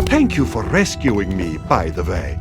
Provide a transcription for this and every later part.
Thank you for rescuing me, by the way.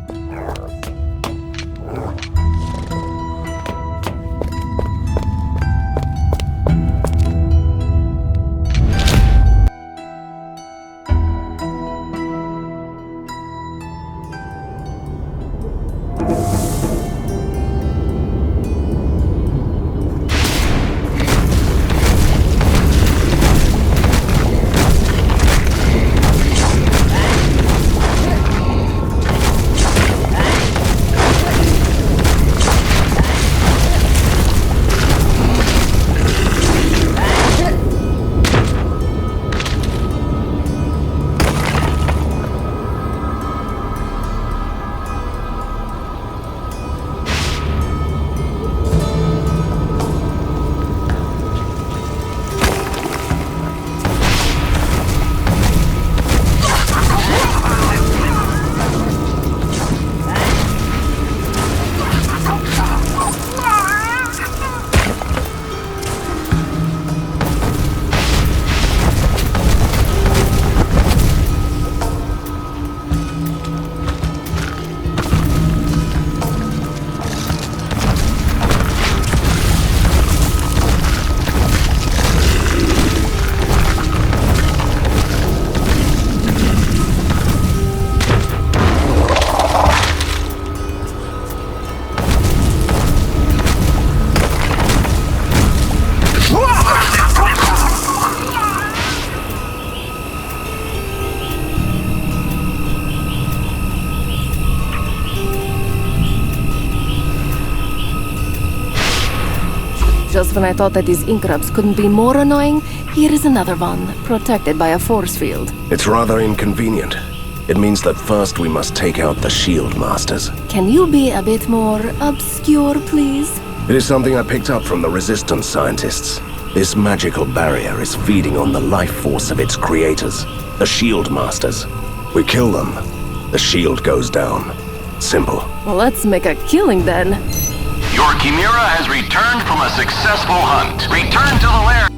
Just when I thought that these ink grubs couldn't be more annoying, here is another one, protected by a force field. It's rather inconvenient. It means that first we must take out the shield masters. Can you be a bit more obscure, please? It is something I picked up from the resistance scientists. This magical barrier is feeding on the life force of its creators, the shield masters. We kill them, the shield goes down. Simple. Well, let's make a killing then. Your Chimera has returned from a successful hunt. Return to the lair.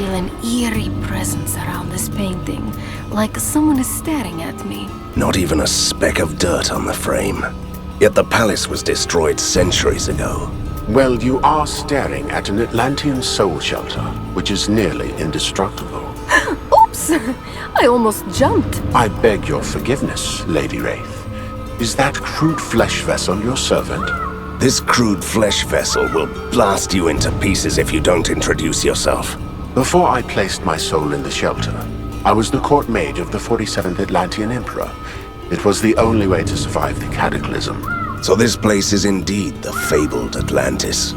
feel an eerie presence around this painting, like someone is staring at me. Not even a speck of dirt on the frame. Yet the palace was destroyed centuries ago. Well, you are staring at an Atlantean soul shelter, which is nearly indestructible. Oops! I almost jumped. I beg your forgiveness, Lady Wraith. Is that crude flesh vessel your servant? This crude flesh vessel will blast you into pieces if you don't introduce yourself. Before I placed my soul in the shelter, I was the court mage of the 47th Atlantean Emperor. It was the only way to survive the cataclysm. So this place is indeed the fabled Atlantis.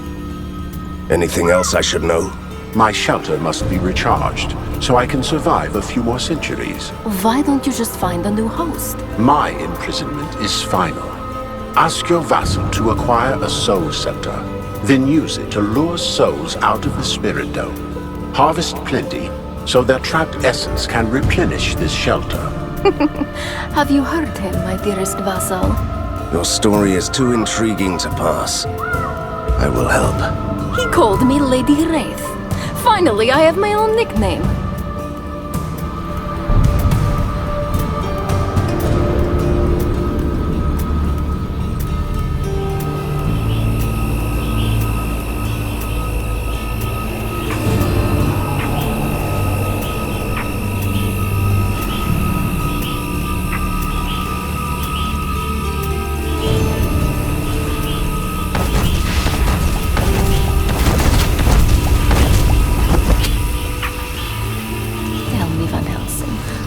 Anything else I should know? My shelter must be recharged, so I can survive a few more centuries. Why don't you just find a new host? My imprisonment is final. Ask your vassal to acquire a soul scepter, then use it to lure souls out of the spirit dome. Harvest plenty, so their trapped essence can replenish this shelter. Have you heard him, my dearest vassal? Your story is too intriguing to pass. I will help. He called me Lady Wraith. Finally, I have my own nickname.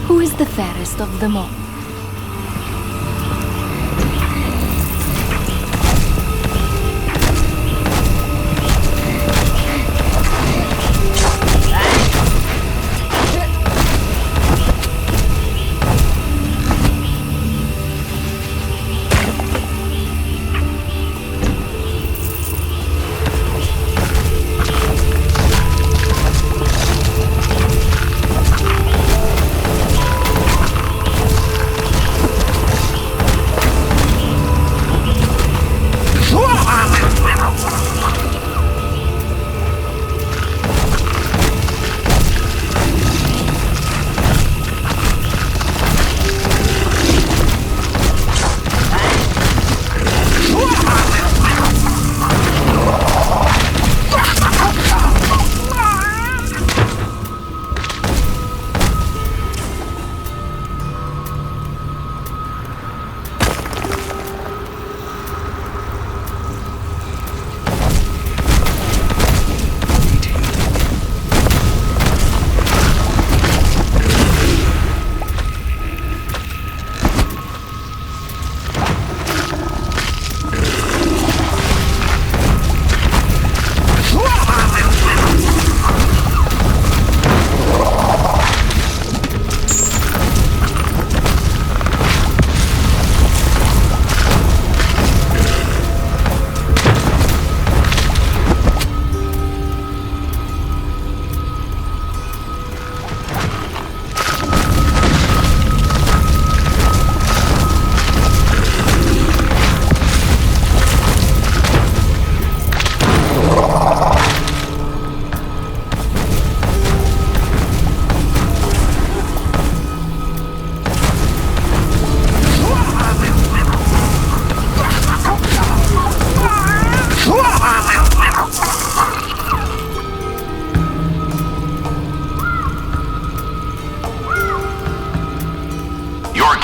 Who is the fairest of them all?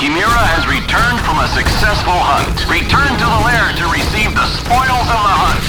Chimera has returned from a successful hunt. Return to the lair to receive the spoils of the hunt.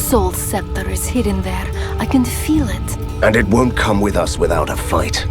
Soul scepter is hidden there. I can feel it. And it won't come with us without a fight.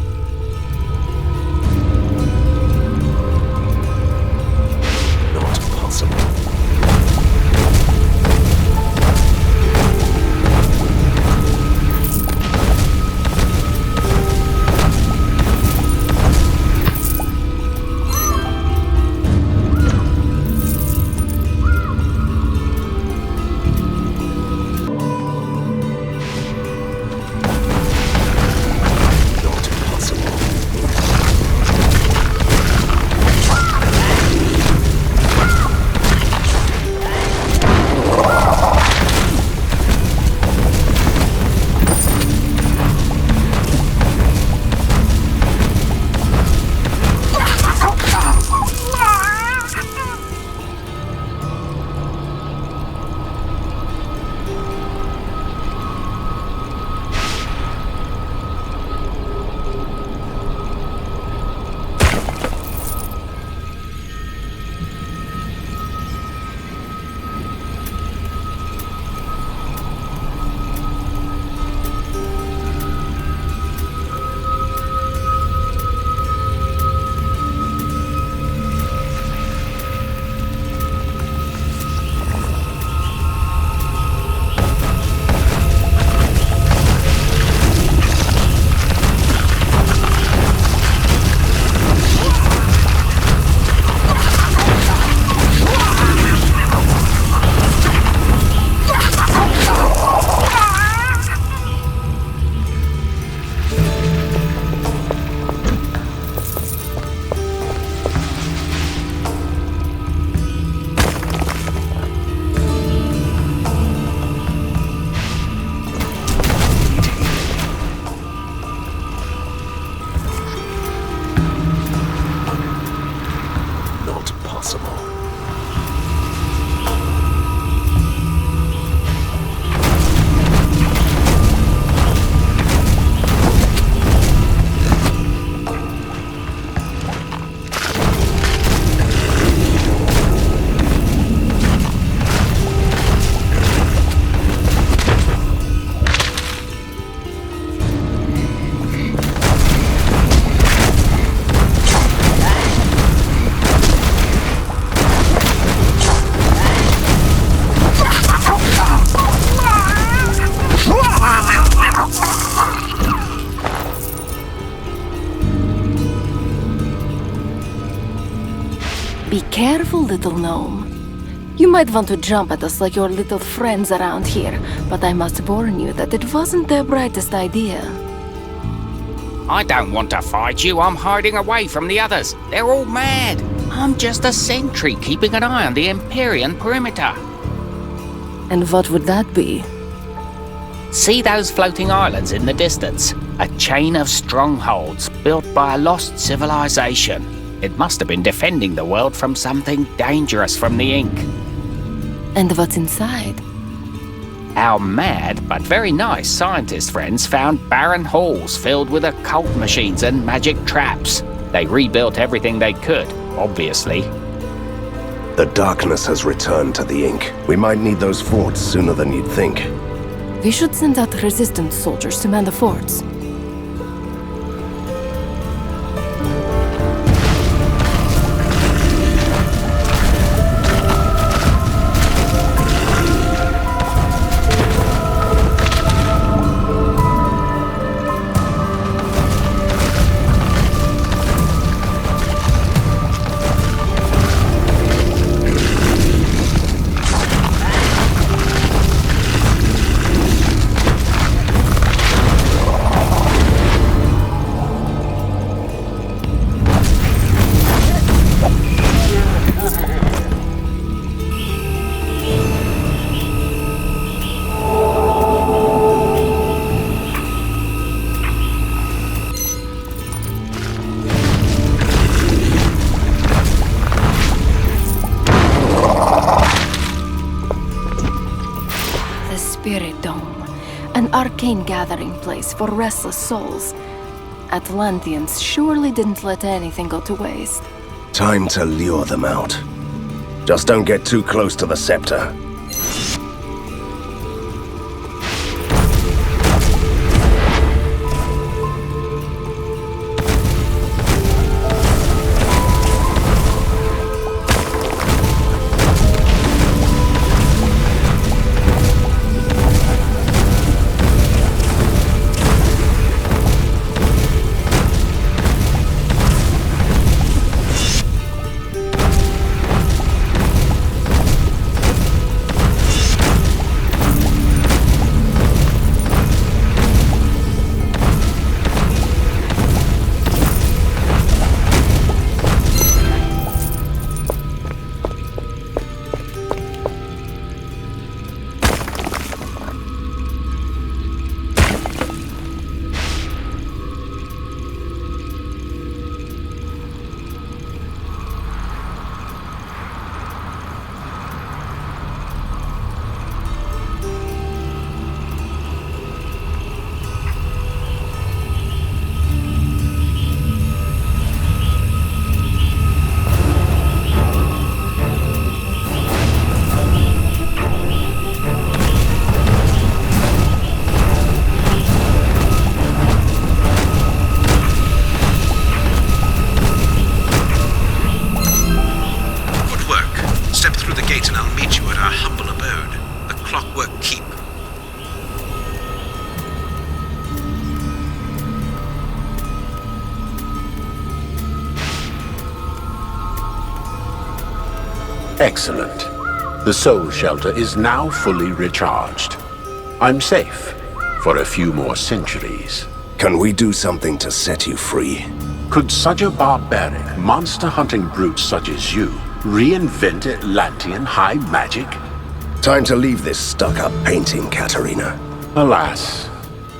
Be careful, little gnome. You might want to jump at us like your little friends around here, but I must warn you that it wasn't their brightest idea. I don't want to fight you. I'm hiding away from the others. They're all mad. I'm just a sentry keeping an eye on the Empyrean perimeter. And what would that be? See those floating islands in the distance? A chain of strongholds built by a lost civilization. It must have been defending the world from something dangerous from the ink. And what's inside? Our mad but very nice scientist friends found barren halls filled with occult machines and magic traps. They rebuilt everything they could, obviously. The darkness has returned to the ink. We might need those forts sooner than you'd think. We should send out resistance soldiers to man the forts. An arcane gathering place for restless souls. Atlanteans surely didn't let anything go to waste. Time to lure them out. Just don't get too close to the scepter. Excellent. The soul shelter is now fully recharged. I'm safe for a few more centuries. Can we do something to set you free? Could such a barbaric, monster-hunting brute such as you reinvent Atlantean high magic? Time to leave this stuck-up painting, Katerina. Alas,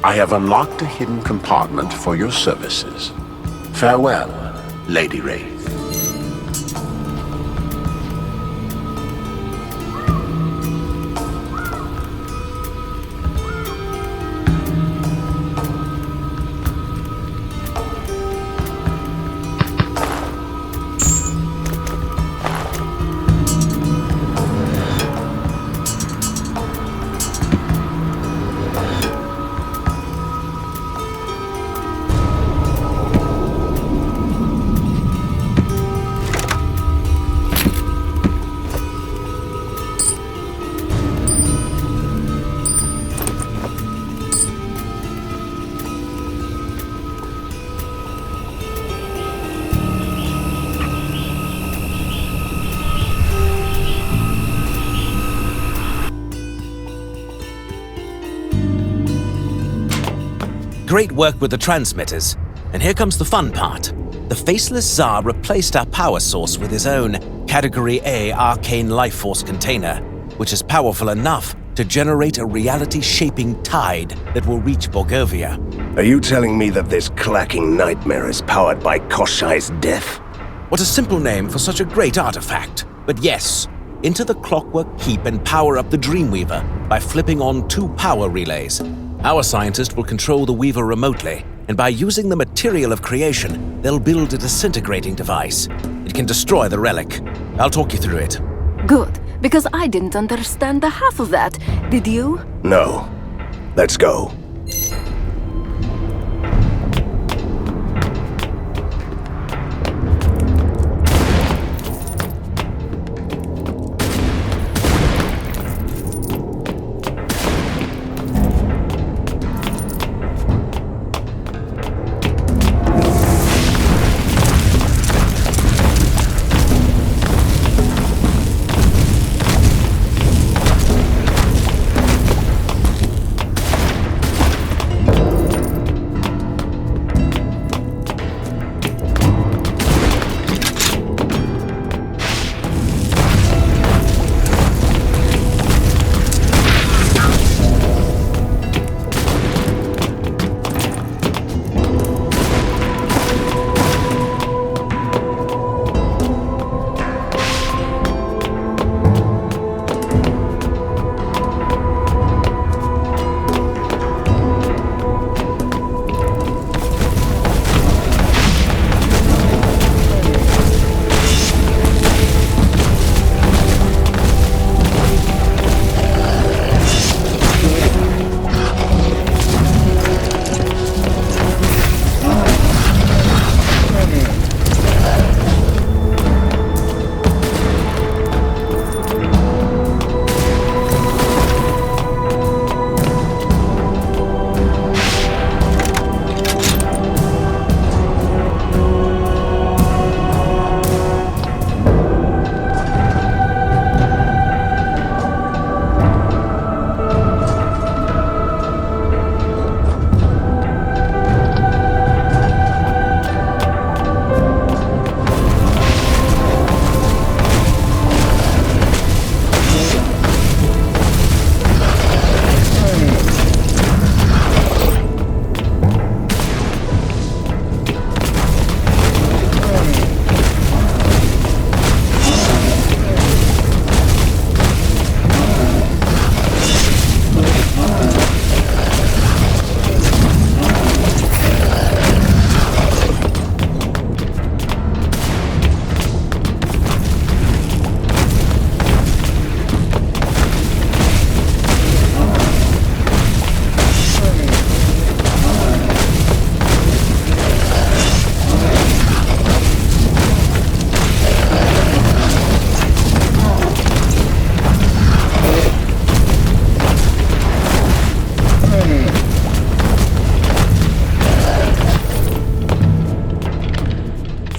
I have unlocked a hidden compartment for your services. Farewell, Lady Wraith. great work with the transmitters. And here comes the fun part. The Faceless Tsar replaced our power source with his own Category A arcane life force container, which is powerful enough to generate a reality-shaping tide that will reach Borgovia. Are you telling me that this clacking nightmare is powered by Kощeya's death? What a simple name for such a great artifact. But yes, enter the Clockwork Keep and power up the Dreamweaver by flipping on 2 power relays. Our scientist will control the Weaver remotely, and by using the material of creation, they'll build a disintegrating device. It can destroy the relic. I'll talk you through it. Good, because I didn't understand the half of that. Did you? No. Let's go.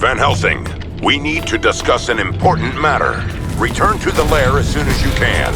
Van Helsing, we need to discuss an important matter. Return to the lair as soon as you can.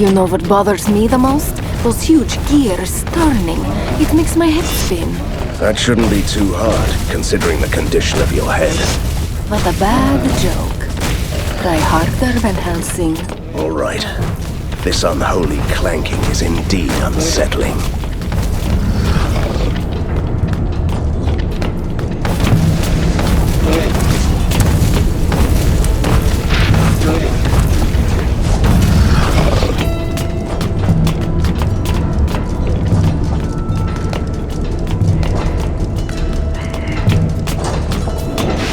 You know what bothers me the most? Those huge gears turning. It makes my head spin. That shouldn't be too hard, considering the condition of your head. What a bad joke. Try harder than Helsing. All right. This unholy clanking is indeed unsettling.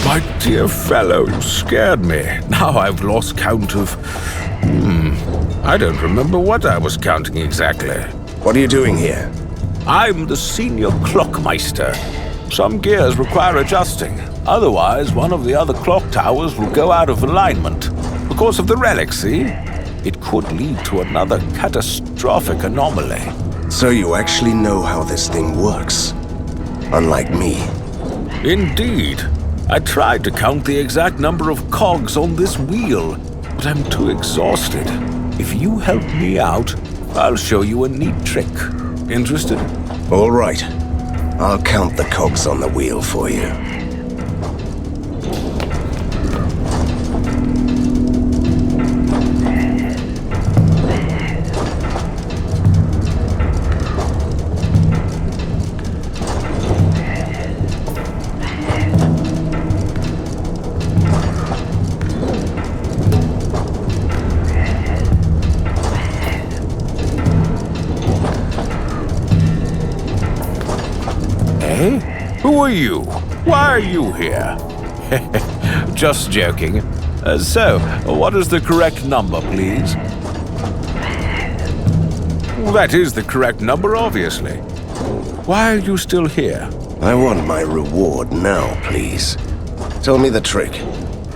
My dear fellow, you scared me. Now I've lost count of... I don't remember what I was counting exactly. What are you doing here? I'm the senior clockmeister. Some gears require adjusting. Otherwise, one of the other clock towers will go out of alignment. Because of the relic, see? It could lead to another catastrophic anomaly. So you actually know how this thing works? Unlike me. Indeed. I tried to count the exact number of cogs on this wheel, but I'm too exhausted. If you help me out, I'll show you a neat trick. Interested? All right. I'll count the cogs on the wheel for you. Who are you? Why are you here? Just joking. So, what is the correct number, please? Well, that is the correct number, obviously. Why are you still here? I want my reward now, please. Tell me the trick.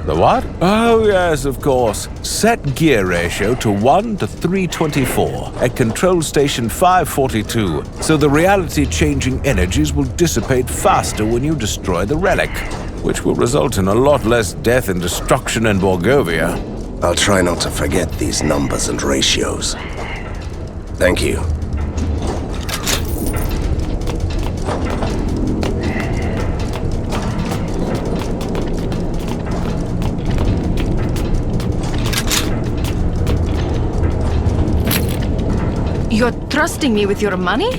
The what? Oh, yes, of course. Set gear ratio to 1 to 324 at control station 542, so the reality-changing energies will dissipate faster when you destroy the relic, which will result in a lot less death and destruction in Borgovia. I'll try not to forget these numbers and ratios. Thank you. You're trusting me with your money?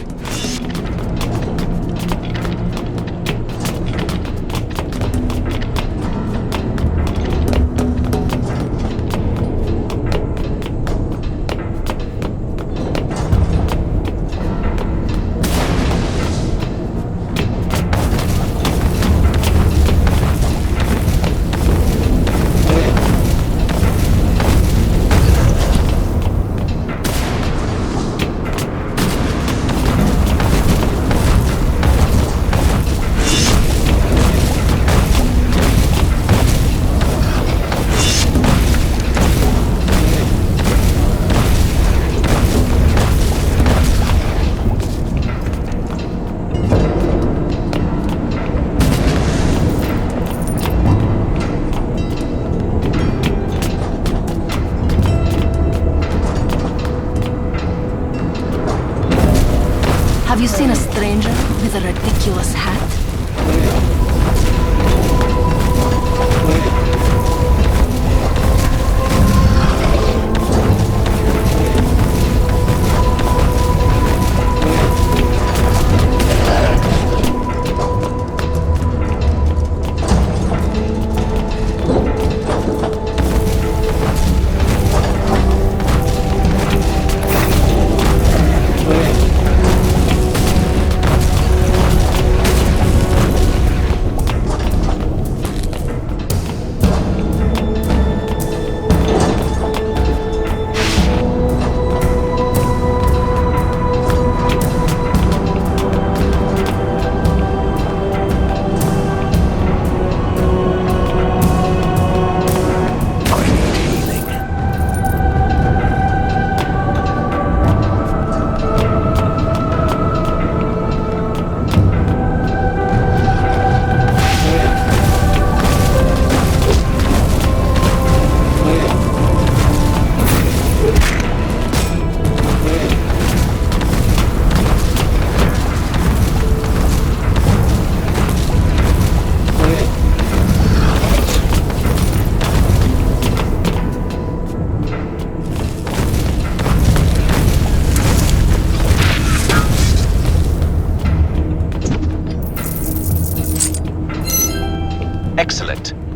Have you seen a stranger with a ridiculous hat?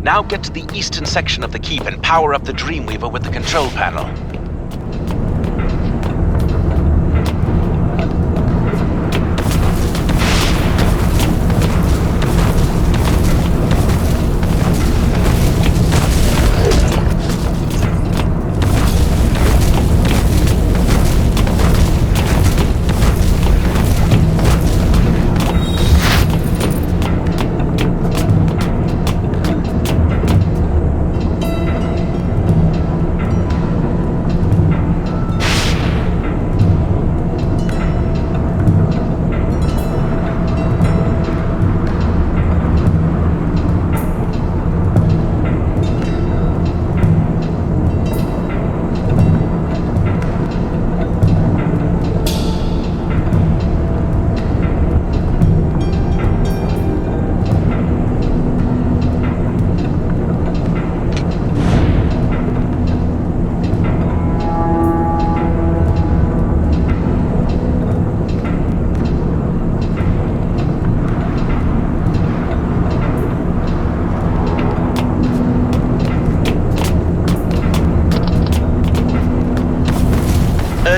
Now get to the eastern section of the keep and power up the Dreamweaver with the control panel.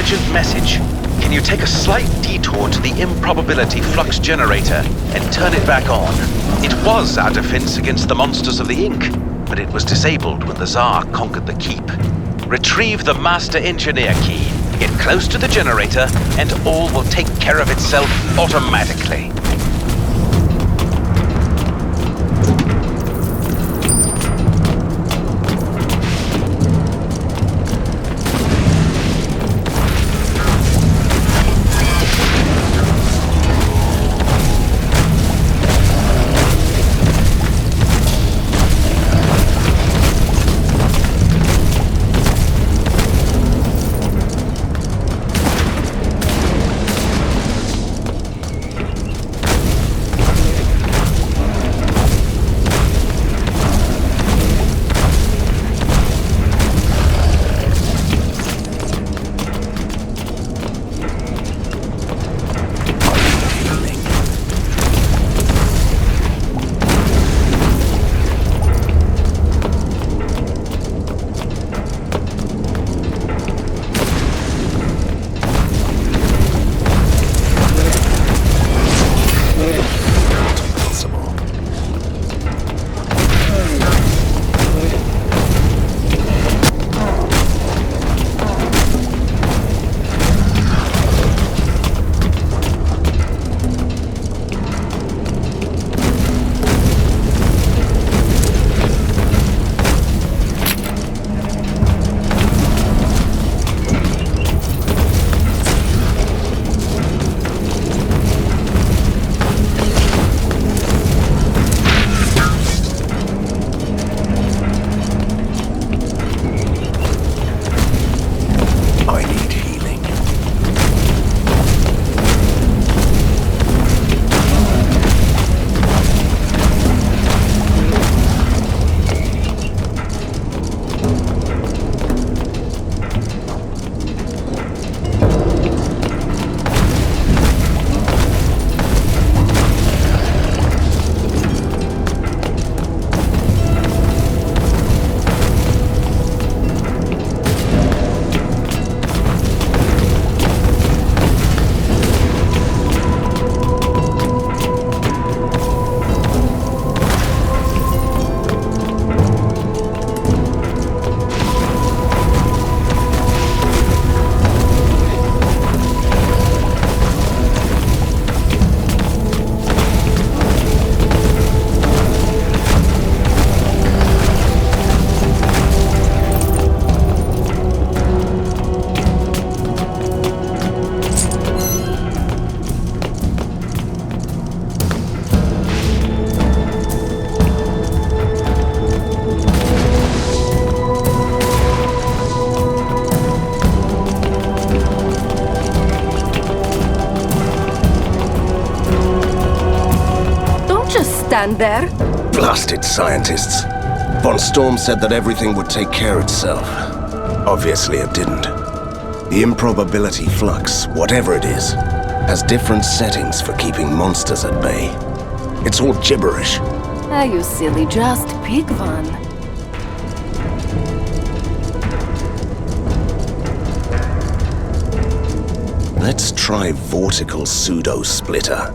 Urgent message. Can you take a slight detour to the improbability flux generator and turn it back on? It was our defense against the monsters of the Ink, but it was disabled when the Tsar conquered the keep. Retrieve the master engineer key, get close to the generator, and all will take care of itself automatically. stand there? Blasted scientists. Von Storm said that everything would take care of itself. Obviously it didn't. The improbability flux, whatever it is, has different settings for keeping monsters at bay. It's all gibberish. Ah, you silly, just pick one. Let's try vortical pseudo-splitter.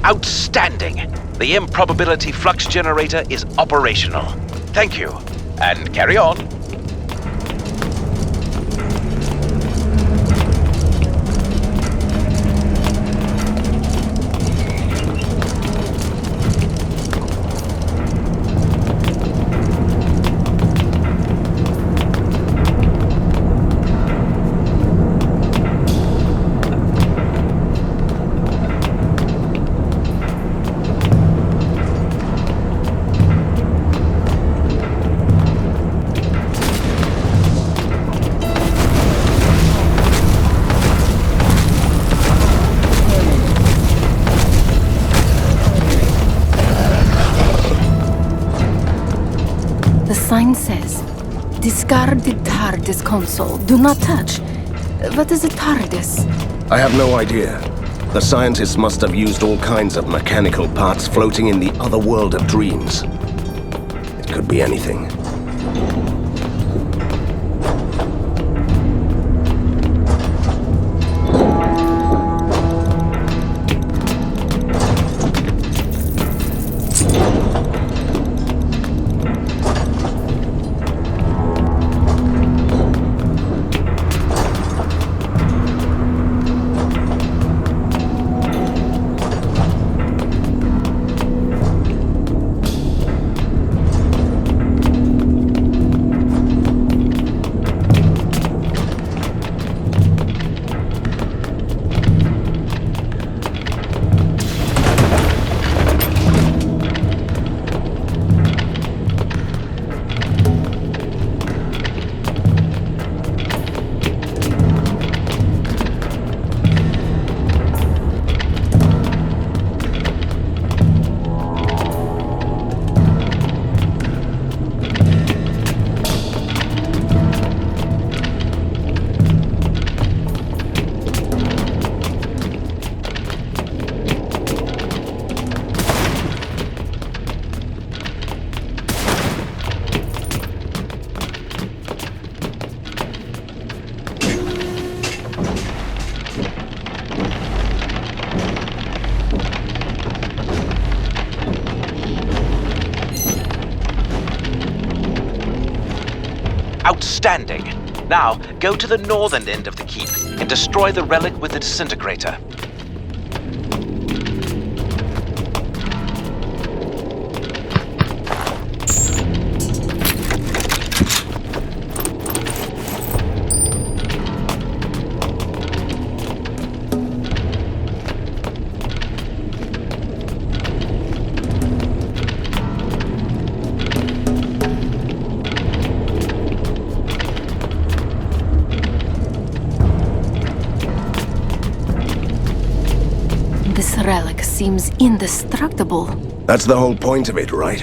Outstanding! The improbability flux generator is operational. Thank you. And carry on. The sign says, discard the TARDIS console. Do not touch. What is a TARDIS? I have no idea. The scientists must have used all kinds of mechanical parts floating in the other world of dreams. It could be anything. Outstanding! Now, go to the northern end of the keep and destroy the relic with the disintegrator. This relic seems indestructible. That's the whole point of it, right?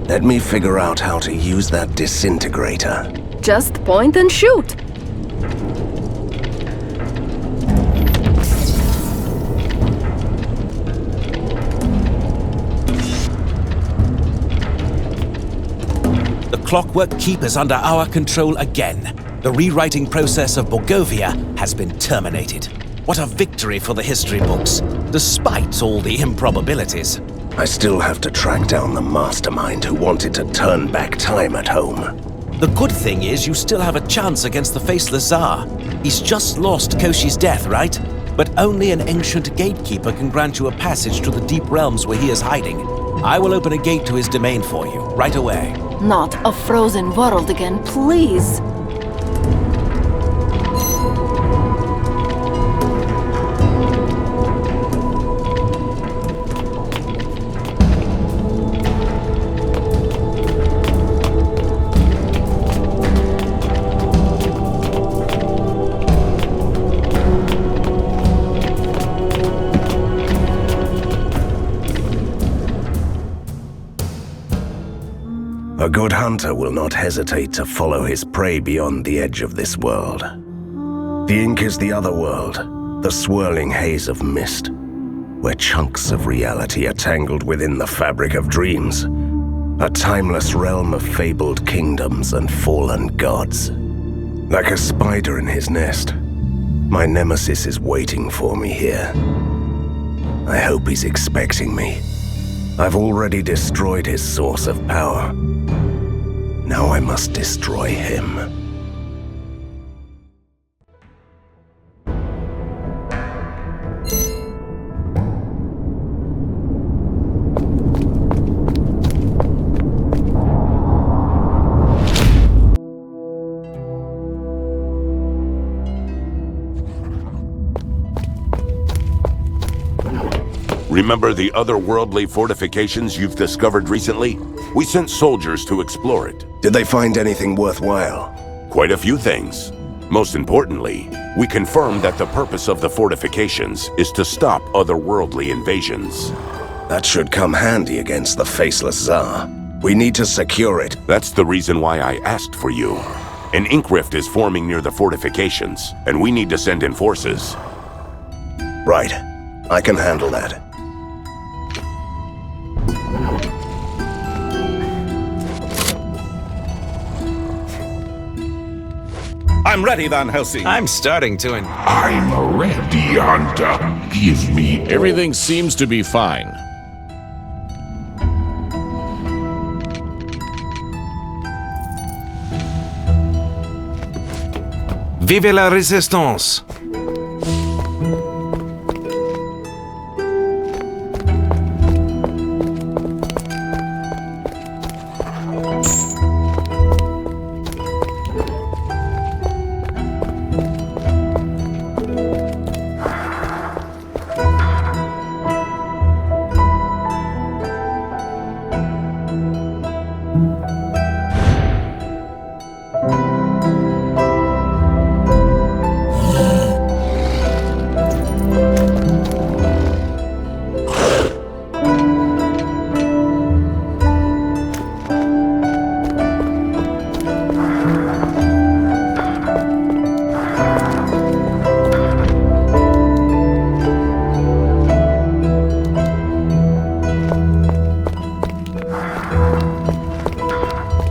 Let me figure out how to use that disintegrator. Just point and shoot. The Clockwork Keep is under our control again. The rewriting process of Borgovia has been terminated. What a victory for the history books, despite all the improbabilities. I still have to track down the mastermind who wanted to turn back time at home. The good thing is you still have a chance against the Faceless Tsar. He's just lost Koshi's death, right? But only an ancient gatekeeper can grant you a passage to the deep realms where he is hiding. I will open a gate to his domain for you, right away. Not a frozen world again, please. A good hunter will not hesitate to follow his prey beyond the edge of this world. The ink is the other world, the swirling haze of mist, where chunks of reality are tangled within the fabric of dreams. A timeless realm of fabled kingdoms and fallen gods. Like a spider in his nest, my nemesis is waiting for me here. I hope he's expecting me. I've already destroyed his source of power. Now I must destroy him. Remember the otherworldly fortifications you've discovered recently? We sent soldiers to explore it. Did they find anything worthwhile? Quite a few things. Most importantly, we confirmed that the purpose of the fortifications is to stop otherworldly invasions. That should come handy against the faceless Tsar. We need to secure it. That's the reason why I asked for you. An ink rift is forming near the fortifications, and we need to send in forces. Right. I can handle that. I'm ready, Van Helsing. I'm starting to I'm ready, Hunter. Give me... Everything seems to be fine. Vive la résistance!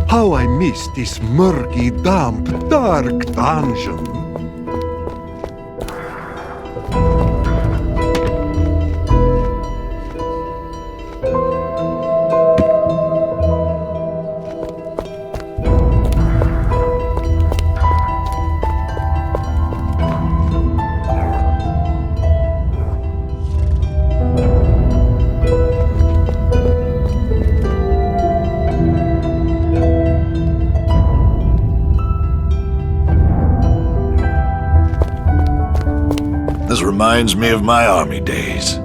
How I miss this murky, damp, dark dungeon. This reminds me of my army days.